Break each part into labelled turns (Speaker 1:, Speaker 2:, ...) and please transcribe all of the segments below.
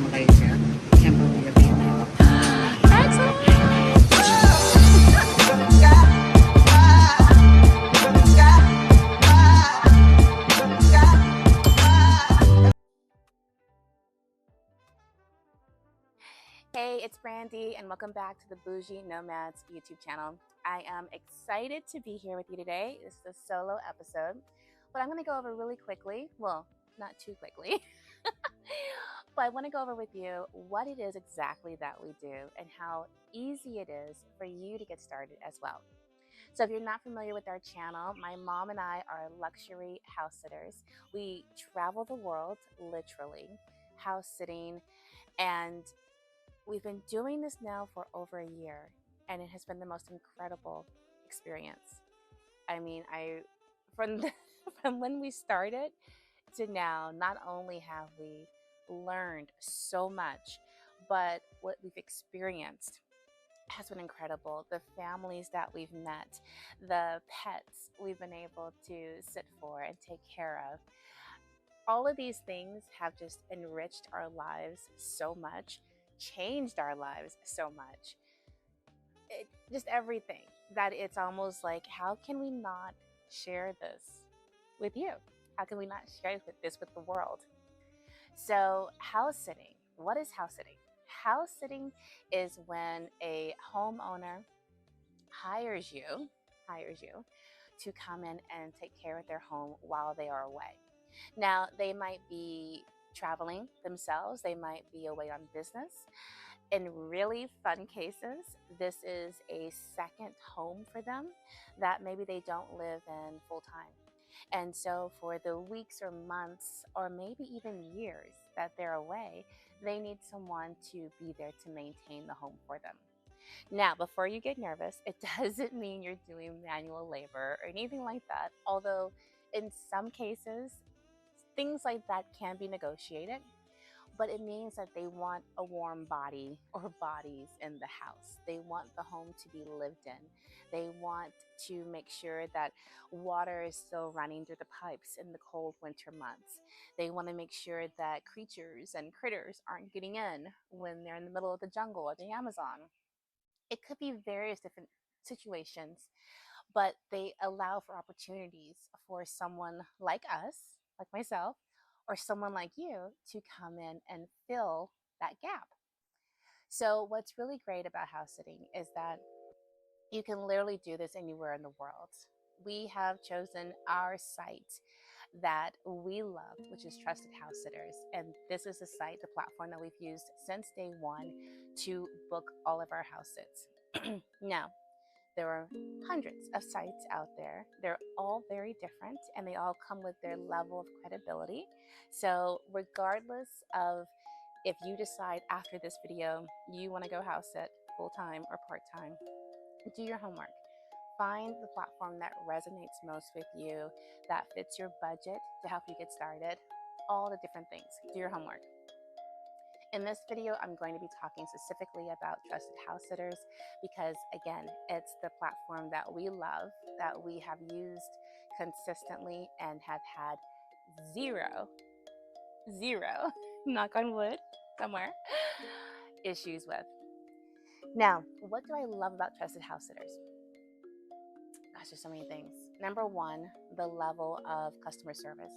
Speaker 1: Malaysia. Cambodia, Vietnam.
Speaker 2: Hey, it's Brandy, and welcome back to the Bougie Nomads YouTube channel. I am excited to be here with you today. This is a solo episode, but I'm going to go over really quickly. Well, not too quickly, but I want to go over with you what it is exactly that we do and how easy it is for you to get started as well. So if you're not familiar with our channel, my mom and I are luxury house sitters. We travel the world, literally, house sitting, and we've been doing this now for over a year, and it has been the most incredible experience. I mean, from when we started to now, not only have we learned so much, but what we've experienced has been incredible. The families that we've met, the pets we've been able to sit for and take care of. All of these things have just enriched our lives so much, changed our lives so much. Just everything that it's almost like, how can we not share this with you? How can we not share this with the world? So, house sitting. What is house sitting? House sitting is when a homeowner hires you to come in and take care of their home while they are away. Now, they might be traveling themselves, they might be away on business. In really fun cases, this is a second home for them that maybe they don't live in full time. And so, for the weeks or months, or maybe even years that they're away, they need someone to be there to maintain the home for them. Now, before you get nervous, it doesn't mean you're doing manual labor or anything like that, although in some cases, things like that can be negotiated, but it means that they want a warm body or bodies in the house. They want the home to be lived in. They want to make sure that water is still running through the pipes in the cold winter months. They want to make sure that creatures and critters aren't getting in when they're in the middle of the jungle or the Amazon. It could be various different situations, but they allow for opportunities for someone like us, like myself, or someone like you to come in and fill that gap. So, what's really great about house sitting is that you can literally do this anywhere in the world. We have chosen our site that we love, which is Trusted House Sitters. And this is the site, the platform that we've used since day one to book all of our house sits. Now, there are hundreds of sites out there. They're all very different and they all come with their level of credibility. So, regardless of if you decide after this video you want to go house sit full time or part time, do your homework. Find the platform that resonates most with you, that fits your budget to help you get started. All the different things. Do your homework. In this video, I'm going to be talking specifically about Trusted House Sitters because, again, it's the platform that we love, that we have used consistently and have had zero, knock on wood, somewhere, issues with. Now, what do I love about Trusted House Sitters? Gosh, there's so many things. Number one, the level of customer service.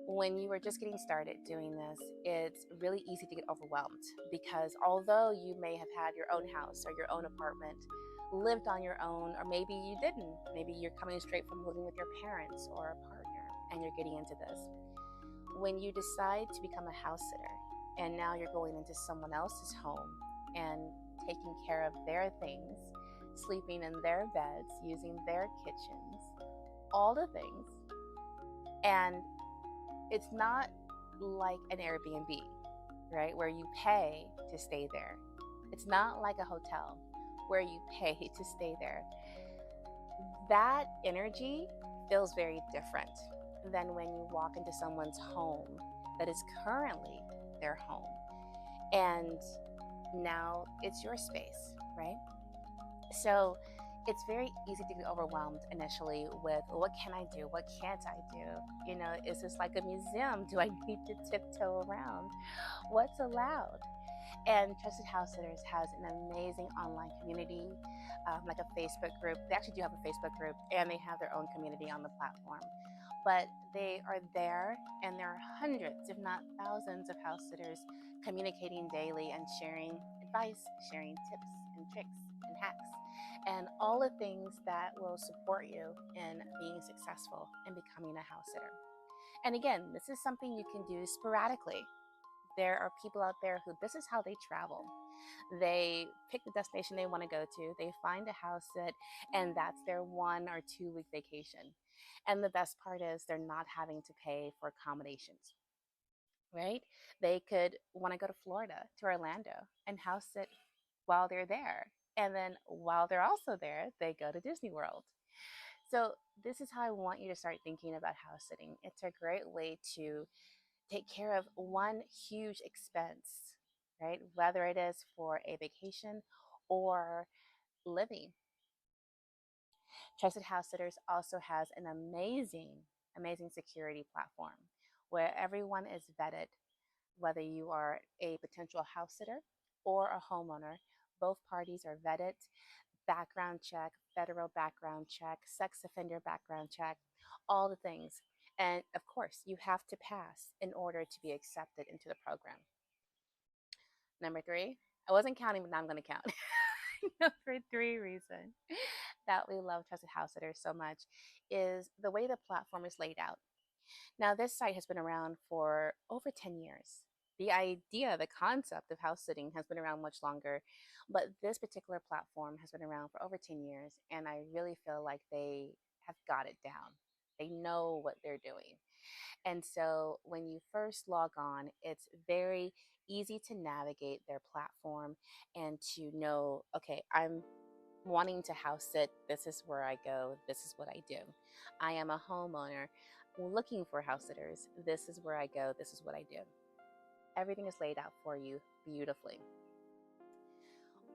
Speaker 2: When you are just getting started doing this, it's really easy to get overwhelmed because although you may have had your own house or your own apartment, lived on your own, or maybe you didn't, maybe you're coming straight from living with your parents or a partner and you're getting into this. When you decide to become a house sitter and now you're going into someone else's home and taking care of their things, sleeping in their beds, using their kitchens, all the things, and it's not like an Airbnb, right? Where you pay to stay there. It's not like a hotel where you pay to stay there. That energy feels very different than when you walk into someone's home that is currently their home. And now it's your space, right? So It's very easy to get overwhelmed initially with what can I do? What can't I do? You know, is this like a museum? Do I need to tiptoe around? What's allowed? And Trusted House Sitters has an amazing online community, like a Facebook group. They actually do have a Facebook group and they have their own community on the platform. But they are there, and there are hundreds, if not thousands, of house sitters communicating daily and sharing advice, sharing tips and tricks and hacks, and all the things that will support you in being successful and becoming a house sitter. And again, this is something you can do sporadically. There are people out there who this is how they travel. They pick the destination they want to go to, they find a house sit, and that's their 1 or 2 week vacation. And the best part is they're not having to pay for accommodations, right? They could want to go to Florida, to Orlando, and house sit while they're there. And then while they're also there, they go to Disney World. So, this is how I want you to start thinking about house sitting. It's a great way to take care of one huge expense, right? Whether it is for a vacation or living. Trusted House Sitters also has an amazing security platform where everyone is vetted, whether you are a potential house sitter or a homeowner. Both parties are vetted, background check, federal background check, sex offender background check, all the things. And of course, you have to pass in order to be accepted into the program. Number three, I wasn't counting, but now I'm going to count. Number three reason that we love Trusted House Sitters so much is the way the platform is laid out. Now, this site has been around for over 10 years. The idea, the concept of house sitting has been around much longer, but this particular platform has been around for over 10 years, and I really feel like they have got it down. They know what they're doing. And so when you first log on, it's very easy to navigate their platform and to know, okay, I'm wanting to house sit. This is where I go. This is what I do. I am a homeowner looking for house sitters. This is where I go. This is what I do. Everything is laid out for you beautifully.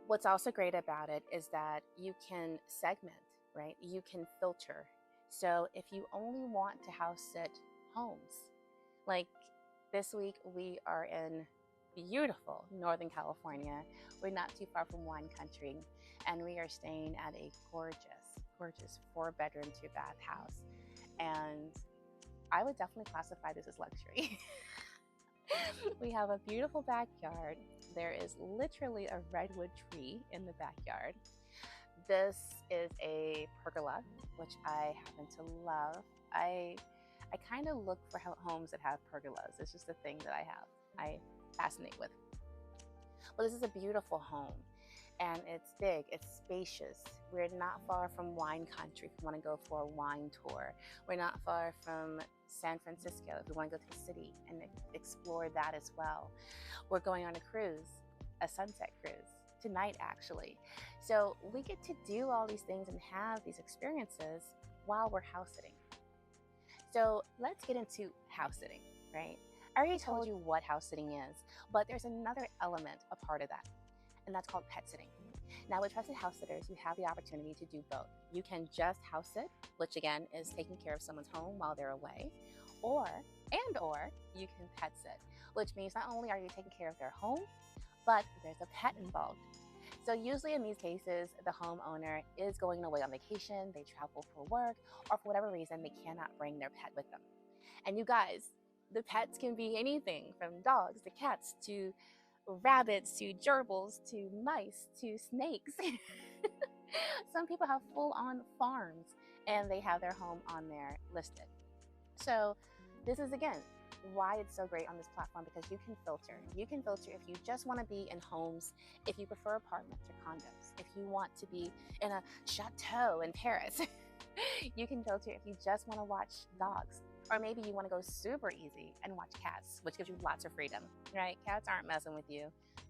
Speaker 2: What's also great about it is that you can segment, right? You can filter. So if you only want to house sit homes, like this week we are in beautiful Northern California. We're not too far from wine country, and we are staying at a gorgeous 4-bedroom, 2-bath house. And I would definitely classify this as luxury. We have a beautiful backyard. There is literally a redwood tree in the backyard. This is a pergola, which I happen to love. I kind of look for homes that have pergolas. It's just a thing that I fascinate with. Well, this is a beautiful home, and it's big, it's spacious. We're not far from wine country if you want to go for a wine tour. We're not far from San Francisco if we want to go to the city and explore that as well. We're going on a cruise, a sunset cruise, tonight actually. So we get to do all these things and have these experiences while we're house sitting. So let's get into house sitting, right? I already told you what house sitting is, but there's another element, a part of that, and that's called pet sitting. Now, with Trusted House Sitters, you have the opportunity to do both. You can just house sit, which again is taking care of someone's home while they're away, or you can pet sit, which means not only are you taking care of their home, but there's a pet involved. So usually in these cases, the homeowner is going away on vacation, they travel for work, or for whatever reason, they cannot bring their pet with them. And you guys, the pets can be anything from dogs to cats to rabbits to gerbils to mice to snakes. Some people have full-on farms and they have their home on there listed. So this is, again, why it's so great on this platform, because you can filter. You can filter if you just want to be in homes, if you prefer apartments or condos, if you want to be in a chateau in Paris. You can filter if you just want to watch dogs, or maybe you want to go super easy and watch cats, which gives you lots of freedom, right? Cats aren't messing with you.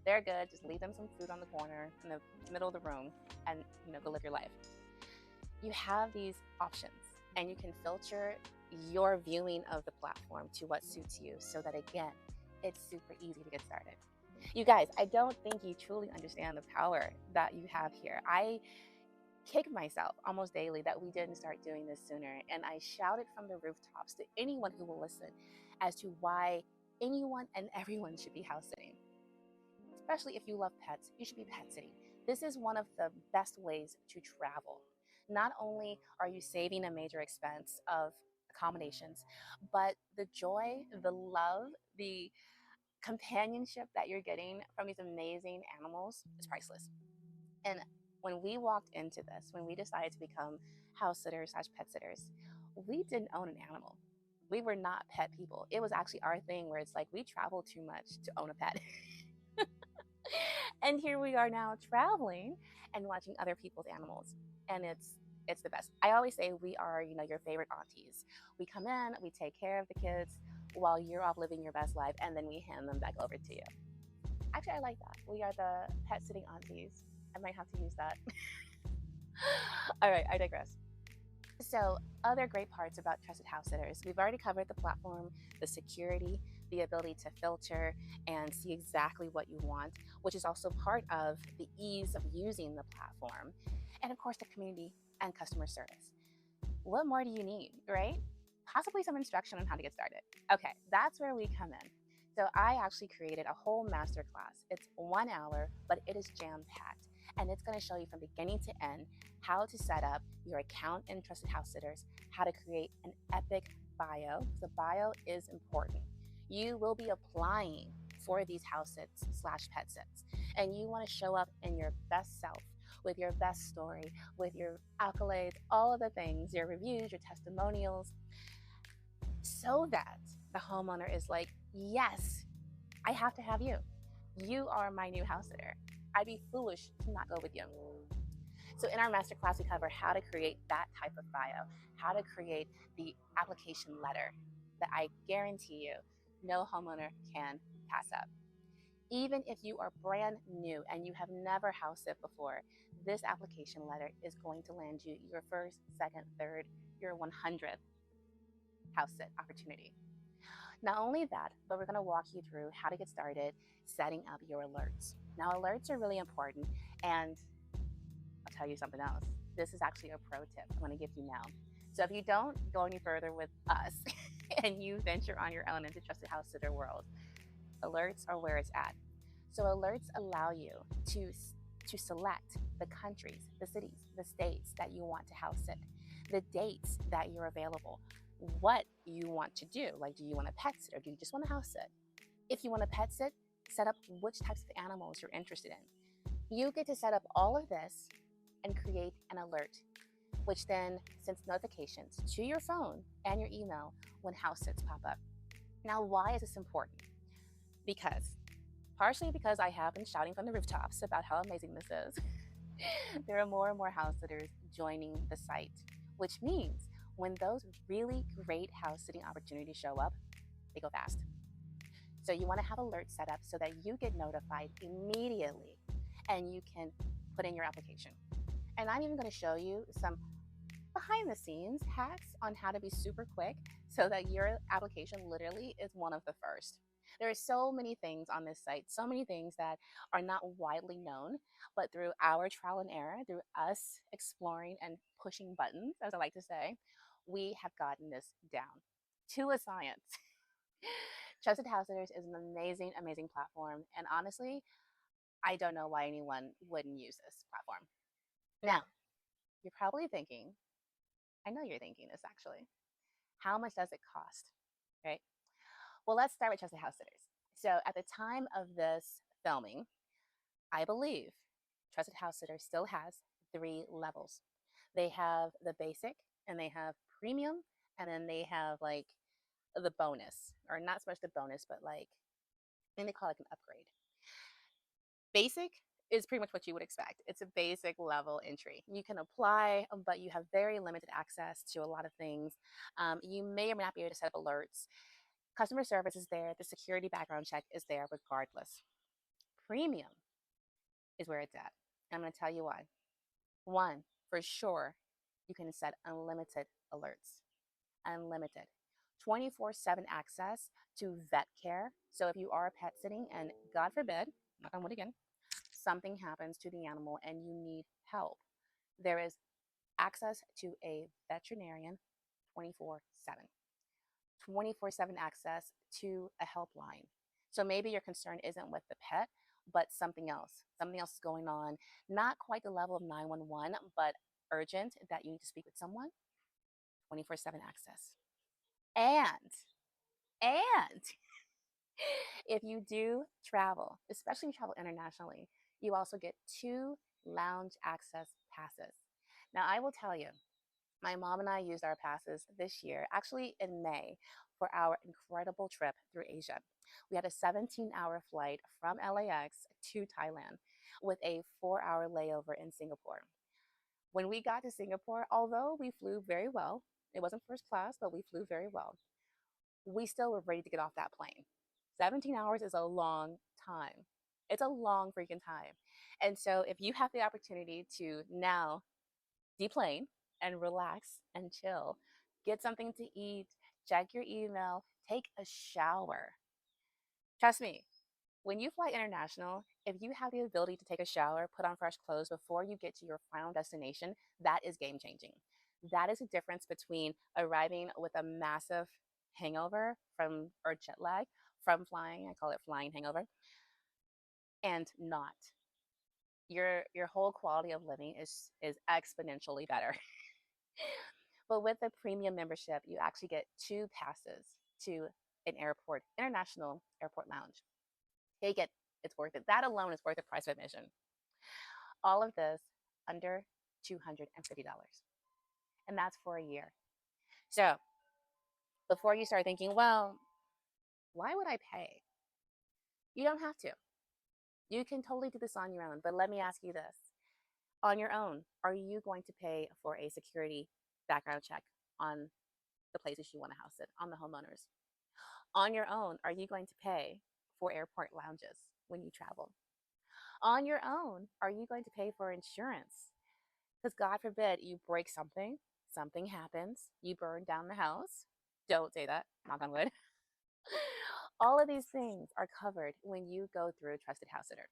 Speaker 2: They're good. Just leave them some food on the corner in the middle of the room and, go live your life. You have these options, and you can filter your viewing of the platform to what suits you, so that, again, it's super easy to get started. You guys, I don't think you truly understand the power that you have here. kick myself almost daily that we didn't start doing this sooner. And I shouted from the rooftops to anyone who will listen as to why anyone and everyone should be house sitting. Especially if you love pets, you should be pet sitting. This is one of the best ways to travel. Not only are you saving a major expense of accommodations, but the joy, the love, the companionship that you're getting from these amazing animals is priceless. And when we walked into this, when we decided to become house sitters slash pet sitters, we didn't own an animal. We were not pet people. It was actually our thing where it's like we travel too much to own a pet. And here we are now traveling and watching other people's animals. And it's the best. I always say we are, your favorite aunties. We come in, we take care of the kids while you're off living your best life, and then we hand them back over to you. Actually, I like that. We are the pet sitting aunties. I might have to use that. All right, I digress. So, other great parts about Trusted House Sitters. We've already covered the platform, the security, the ability to filter and see exactly what you want, which is also part of the ease of using the platform. And of course, the community and customer service. What more do you need, right? Possibly some instruction on how to get started. Okay, that's where we come in. So I actually created a whole masterclass. It's 1 hour, but it is jam-packed. And it's going to show you from beginning to end how to set up your account in Trusted House Sitters, how to create an epic bio. The bio is important. You will be applying for these house sits slash pet sits, and you want to show up in your best self with your best story, with your accolades, all of the things, your reviews, your testimonials, so that the homeowner is like, yes, I have to have you. You are my new house sitter. I'd be foolish to not go with you. So in our masterclass, we cover how to create that type of bio, how to create the application letter that I guarantee you no homeowner can pass up. Even if you are brand new and you have never house sit before, this application letter is going to land you your first, second, third, your 100th house sit opportunity. Not only that, but we're going to walk you through how to get started setting up your alerts. Now, alerts are really important, and I'll tell you something else. This is actually a pro tip I'm going to give you now. So if you don't go any further with us and you venture on your own into Trusted House Sitter world, alerts are where it's at. So alerts allow you to select the countries, the cities, the states that you want to house sit, the dates that you're available, what you want to do. Like, do you want a pet sit or do you just want a house sit? If you want a pet sit, set up which types of animals you're interested in. You get to set up all of this and create an alert, which then sends notifications to your phone and your email when house sits pop up. Now, why is this important? Partially because I have been shouting from the rooftops about how amazing this is. There are more and more house sitters joining the site, which means when those really great house sitting opportunities show up, they go fast. So you want to have alerts set up so that you get notified immediately and you can put in your application. And I'm even going to show you some behind the scenes hacks on how to be super quick so that your application literally is one of the first. There are so many things on this site, so many things that are not widely known, but through our trial and error, through us exploring and pushing buttons, as I like to say, we have gotten this down to a science. Trusted House Sitters is an amazing, amazing platform. And honestly, I don't know why anyone wouldn't use this platform. Now, you're probably thinking, I know you're thinking this actually, how much does it cost, right? Well, let's start with Trusted House Sitters. So at the time of this filming, I believe Trusted House Sitter still has 3 levels. They have the basic, and they have premium, and then they have like the bonus, or not so much the bonus, but like, I think they call it an upgrade. Basic is pretty much what you would expect. It's a basic level entry. You can apply, but you have very limited access to a lot of things. You may or may not be able to set up alerts. Customer service is there. The security background check is there regardless. Premium is where it's at. And I'm going to tell you why. One, for sure, you can set unlimited alerts. Unlimited. 24/7 access to vet care. So if you are pet sitting and God forbid, knock on wood again, something happens to the animal and you need help, There is access to a veterinarian 24/7, 24/7 access to a helpline. So maybe your concern isn't with the pet, but something else. Something else is going on, not quite the level of 911, but urgent that you need to speak with someone, 24/7 access. And if you do travel, especially if you travel internationally, you also get 2 lounge access passes. Now, I will tell you, my mom and I used our passes this year, actually in May, for our incredible trip through Asia. We had a 17-hour flight from LAX to Thailand with a 4-hour layover in Singapore. When we got to Singapore, although we flew very well, it wasn't first class, but we flew very well, we still were ready to get off that plane. 17 hours is a long time. It's a long freaking time. And so if you have the opportunity to now deplane and relax and chill, get something to eat, check your email, take a shower. Trust me, when you fly international, if you have the ability to take a shower, put on fresh clothes before you get to your final destination, that is game changing. That is the difference between arriving with a massive hangover from or jet lag from flying, I call it flying hangover, and not. Your whole quality of living is exponentially better. But with the premium membership, you actually get 2 passes to an airport, international airport lounge. Take it, it's worth it. That alone is worth the price of admission. All of this under $250. And that's for a year. So before you start thinking, well, why would I pay? You don't have to. You can totally do this on your own. But let me ask you this. On your own, are you going to pay for a security background check on the places you want to house it, on the homeowners? On your own, are you going to pay for airport lounges when you travel? On your own, are you going to pay for insurance? Because God forbid you break something, something happens, you burn down the house. Don't say that, knock on wood. All of these things are covered when you go through a trusted house sitter.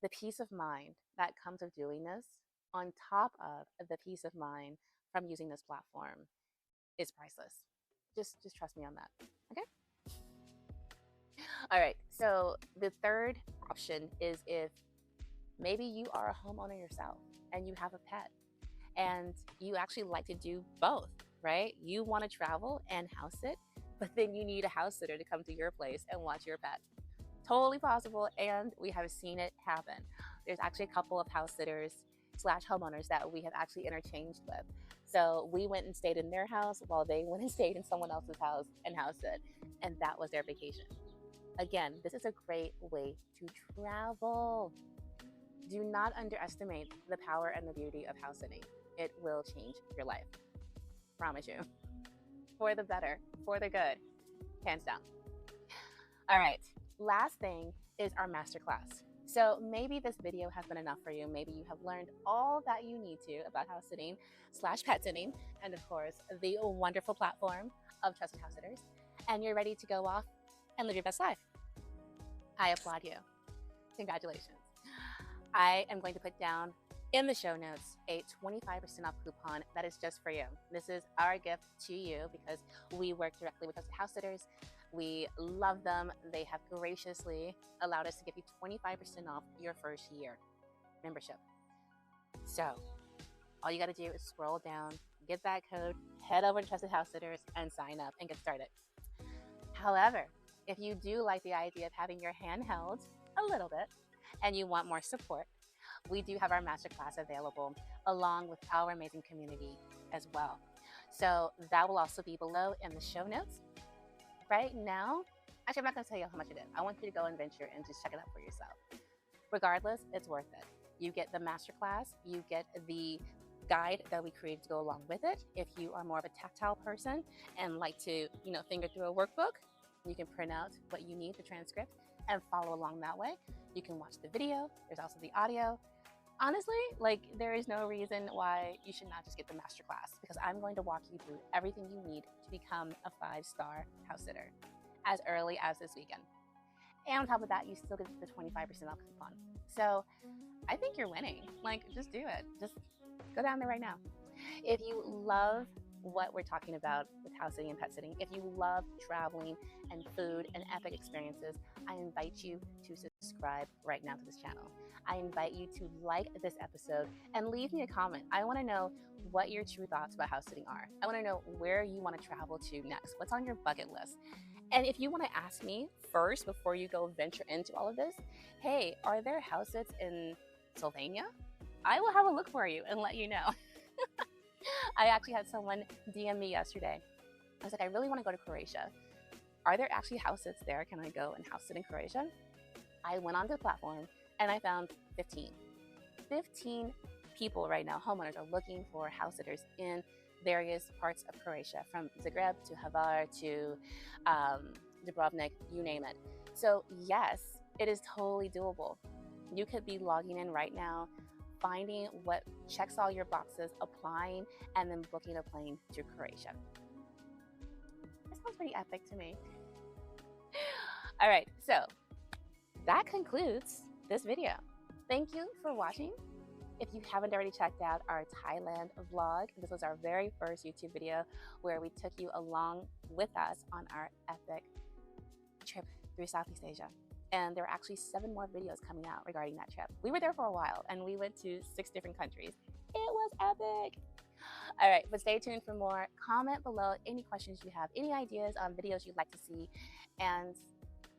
Speaker 2: The peace of mind that comes of doing this, on top of the peace of mind from using this platform, is priceless. Just trust me on that. Okay? All right. So the third option is if maybe you are a homeowner yourself and you have a pet and you actually like to do both, right? You want to travel and house it, but then you need a house sitter to come to your place and watch your pet. Totally possible, and we have seen it happen. There's actually a couple of house sitters slash homeowners that we have actually interchanged with. So we went and stayed in their house while they went and stayed in someone else's house and housed it, and that was their vacation. Again, this is a great way to travel. Do not underestimate the power and the beauty of house sitting. It will change your life. Promise you. For the better, for the good, hands down. All right, last thing is our masterclass. So maybe this video has been enough for you. Maybe you have learned all that you need to about house sitting slash pet sitting, and of course, the wonderful platform of Trusted House Sitters, and you're ready to go off and live your best life. I applaud you. Congratulations. I am going to put down in the show notes a 25% off coupon that is just for you. This is our gift to you because we work directly with Trusted House Sitters. We love them. They have graciously allowed us to give you 25% off your first year membership. So all you got to do is scroll down, get that code, head over to Trusted House Sitters and sign up and get started. However, if you do like the idea of having your hand held a little bit and you want more support, we do have our masterclass available along with our amazing community as well. So that will also be below in the show notes. Right now, actually, I'm not going to tell you how much it is. I want you to go and venture and just check it out for yourself. Regardless, it's worth it. You get the masterclass, you get the guide that we created to go along with it. If you are more of a tactile person and like to, finger through a workbook, you can print out what you need, the transcript, and follow along that way. You can watch the video. There's also the audio. Honestly, there is no reason why you should not just get the masterclass because I'm going to walk you through everything you need to become a 5-star house sitter as early as this weekend. And on top of that, you still get the 25% off coupon. So I think you're winning. Like, just do it. Just go down there right now. If you love what we're talking about with house sitting and pet sitting, if you love traveling and food and epic experiences, I invite you to subscribe right now to this channel. I invite you to like this episode and leave me a comment. I want to know what your true thoughts about house sitting are. I want to know where you want to travel to next. What's on your bucket list? And if you want to ask me first before you go venture into all of this, hey, are there house sits in Sylvania? I will have a look for you and let you know. I actually had someone DM me yesterday. I was like, I really want to go to Croatia. Are there actually house sits there? Can I go and house sit in Croatia? I went onto the platform and I found 15. 15 people right now, homeowners, are looking for house sitters in various parts of Croatia, from Zagreb to Hvar to Dubrovnik, you name it. So yes, it is totally doable. You could be logging in right now, finding what checks all your boxes, applying, and then booking a plane to Croatia. That sounds pretty epic to me. All right, so that concludes this video. Thank you for watching. If you haven't already checked out our Thailand vlog, this was our very first YouTube video where we took you along with us on our epic trip through Southeast Asia. And there are actually 7 more videos coming out regarding that trip. We were there for a while and we went to 6 different countries. It was epic. All right, but stay tuned for more. Comment below any questions you have, any ideas on videos you'd like to see. And,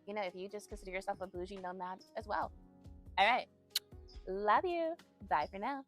Speaker 2: you know, if you just consider yourself a bougie nomad as well. All right, love you. Bye for now.